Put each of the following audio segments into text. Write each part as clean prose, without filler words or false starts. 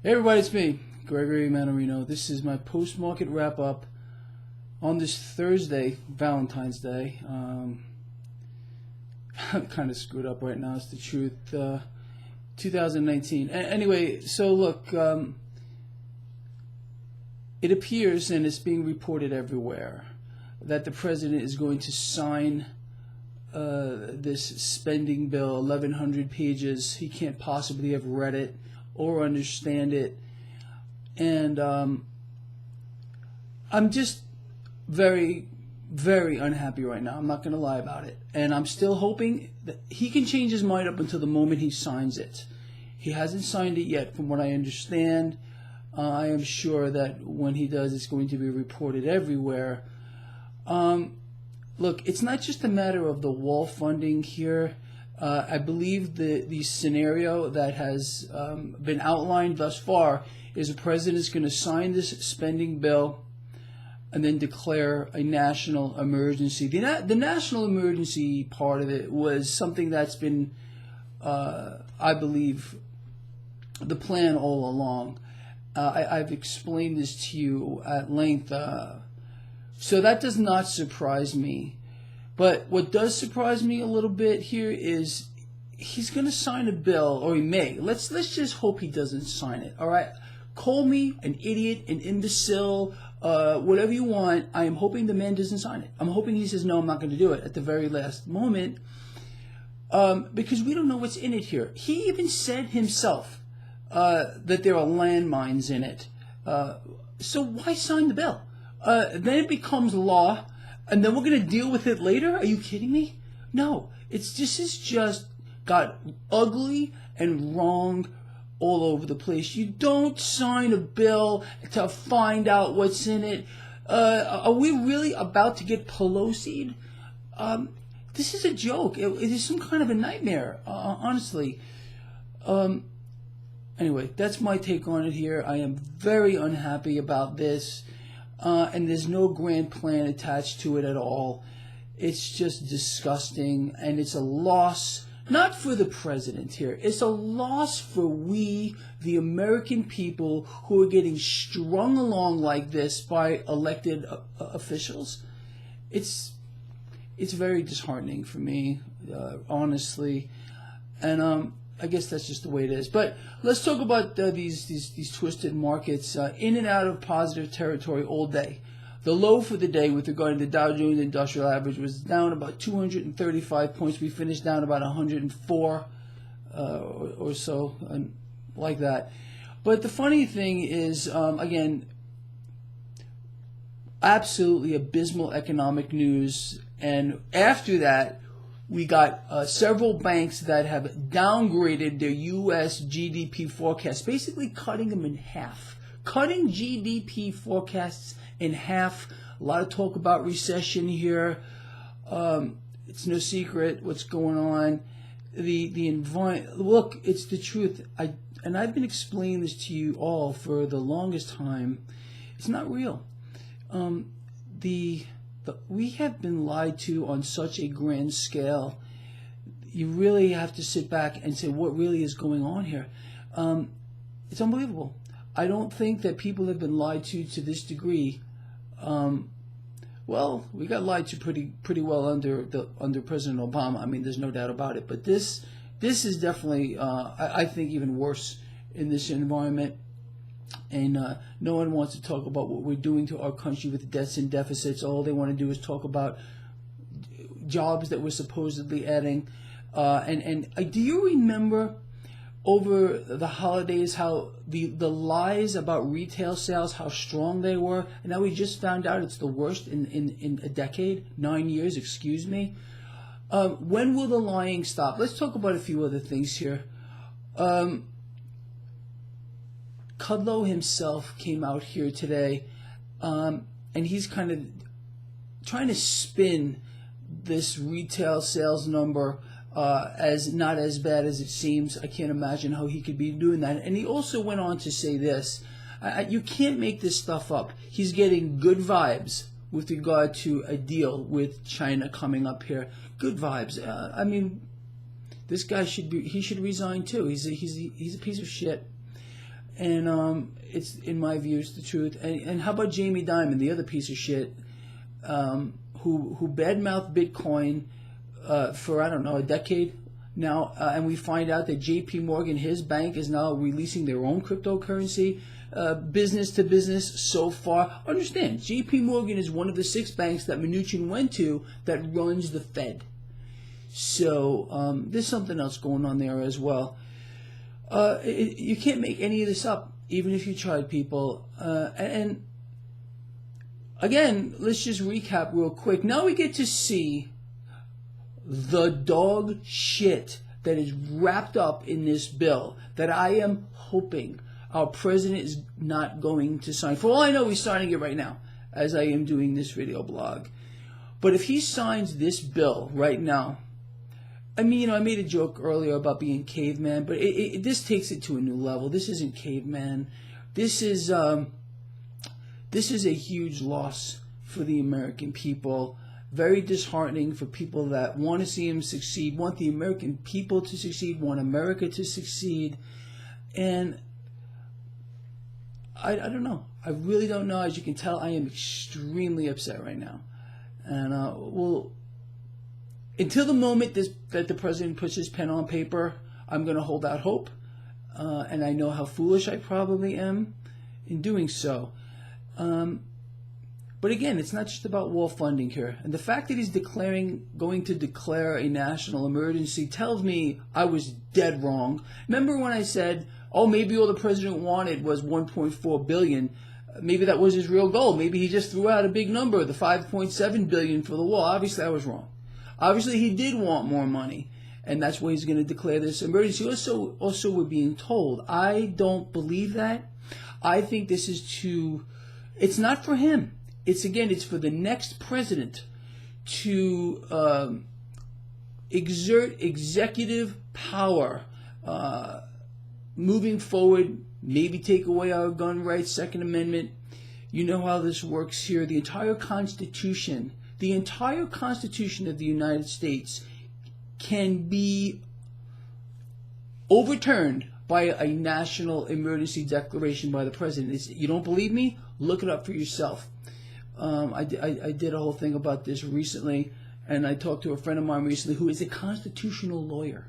Hey everybody, it's me, Gregory Manorino. This is my post-market wrap-up on this Thursday, Valentine's Day. I'm kind of screwed up right now, it's the truth. 2019. Anyway, so look, it appears, and it's being reported everywhere, that the president is going to sign this spending bill, 1,100 pages. He can't possibly have read it or understand it. And I'm just very, very unhappy right now. I'm not going to lie about it. And I'm still hoping that he can change his mind up until the moment he signs it. He hasn't signed it yet, from what I understand. I am sure that when he does, it's going to be reported everywhere. Look, it's not just a matter of the wall funding here. I believe the scenario that has been outlined thus far is the president is going to sign this spending bill and then declare a national emergency. The national emergency part of it was something that's been, I believe, the plan all along. I've explained this to you at length, so that does not surprise me. But what does surprise me a little bit here is he's going to sign a bill, or he may. Let's just hope he doesn't sign it. All right, call me an idiot, an imbecile, whatever you want. I am hoping the man doesn't sign it. I'm hoping he says no, I'm not going to do it at the very last moment, because we don't know what's in it here. He even said himself that there are landmines in it. So why sign the bill? Then it becomes law. And then we're going to deal with it later? Are you kidding me? No. This is just got ugly and wrong all over the place. You don't sign a bill to find out what's in it. Are we really about to get Pelosi'd? This is a joke. It is some kind of a nightmare, honestly. Anyway, that's my take on it here. I am very unhappy about this. And there's no grand plan attached to it at all. It's just disgusting, and it's a loss, not for the president here. It's a loss for we, the American people, who are getting strung along like this by elected officials. It's very disheartening for me, honestly, and I guess that's just the way it is. But let's talk about these twisted markets in and out of positive territory all day. The low for the day with regard to the Dow Jones Industrial Average was down about 235 points. We finished down about 104 or so, like that. But the funny thing is, again, absolutely abysmal economic news. And after that, we got several banks that have downgraded their U.S. GDP forecasts, basically cutting them in half. Cutting GDP forecasts in half. A lot of talk about recession here. It's no secret what's going on. The environment. Look, it's the truth. I've been explaining this to you all for the longest time. It's not real. We have been lied to on such a grand scale. You really have to sit back and say, what really is going on here? It's unbelievable. I don't think that people have been lied to this degree. Well, we got lied to pretty well under President Obama. I mean, there's no doubt about it. But this is definitely, I think, even worse in this environment. And no one wants to talk about what we're doing to our country with debts and deficits. All they want to do is talk about jobs that we're supposedly adding. And do you remember over the holidays how the lies about retail sales, how strong they were? And now we just found out it's the worst in a decade, 9 years, excuse me. When will the lying stop? Let's talk about a few other things here. Kudlow himself came out here today, and he's kind of trying to spin this retail sales number as not as bad as it seems. I can't imagine how he could be doing that. And he also went on to say this. You can't make this stuff up. He's getting good vibes with regard to a deal with China coming up here. Good vibes. I mean, this guy should resign too. He's a piece of shit. it's, in my view, it's the truth. And how about Jamie Dimon, the other piece of shit, who badmouthed Bitcoin for, I don't know, a decade now, and we find out that J.P. Morgan, his bank, is now releasing their own cryptocurrency, business to business so far. Understand, J.P. Morgan is one of the 6 banks that Mnuchin went to that runs the Fed. So there's something else going on there as well. You can't make any of this up, even if you tried, people. And again, let's just recap real quick. Now we get to see the dog shit that is wrapped up in this bill that I am hoping our president is not going to sign. For all I know, he's signing it right now as I am doing this video blog. But if he signs this bill right now, I mean, I made a joke earlier about being caveman, but this takes it to a new level. This isn't caveman. This is a huge loss for the American people. Very disheartening for people that want to see him succeed, want the American people to succeed, want America to succeed. And I don't know. I really don't know. As you can tell, I am extremely upset right now. And until the moment that the president puts his pen on paper, I'm going to hold out hope. And I know how foolish I probably am in doing so. But again, it's not just about wall funding here. And the fact that he's going to declare a national emergency tells me I was dead wrong. Remember when I said, oh, maybe all the president wanted was $1.4 billion. Maybe that was his real goal. Maybe he just threw out a big number, the $5.7 billion for the wall. Obviously, I was wrong. Obviously, he did want more money. And that's why he's going to declare this emergency. Also, we're being told. I don't believe that. I think this is it's not for him. It's for the next president to exert executive power moving forward, maybe take away our gun rights, Second Amendment. You know how this works here. The entire Constitution of the United States can be overturned by a national emergency declaration by the president. You don't believe me? Look it up for yourself. I did a whole thing about this recently, and I talked to a friend of mine recently who is a constitutional lawyer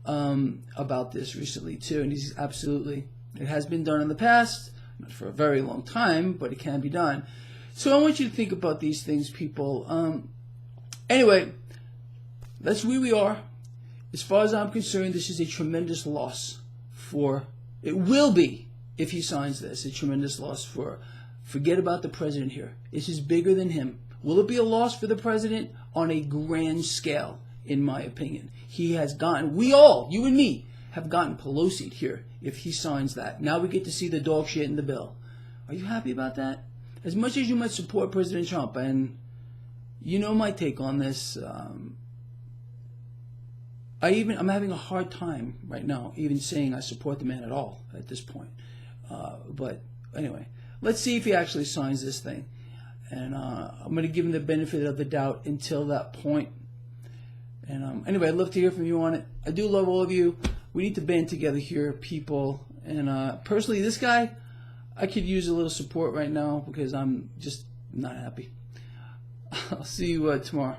about this recently too, and he's absolutely, it has been done in the past, not for a very long time, but it can be done. So I want you to think about these things, people. Anyway, that's where we are. As far as I'm concerned, this is a tremendous loss it will be, if he signs this, a tremendous loss forget about the president here. This is bigger than him. Will it be a loss for the president? On a grand scale, in my opinion. He has gotten, we all, you and me, have gotten Pelosi here if he signs that. Now we get to see the dog shit in the bill. Are you happy about that? As much as you might support President Trump, and you know my take on this, I'm having a hard time right now even saying I support the man at all at this point. But anyway, let's see if he actually signs this thing. And I'm going to give him the benefit of the doubt until that point. And anyway, I'd love to hear from you on it. I do love all of you. We need to band together here, people. And personally, this guy, I could use a little support right now because I'm just not happy. I'll see you tomorrow.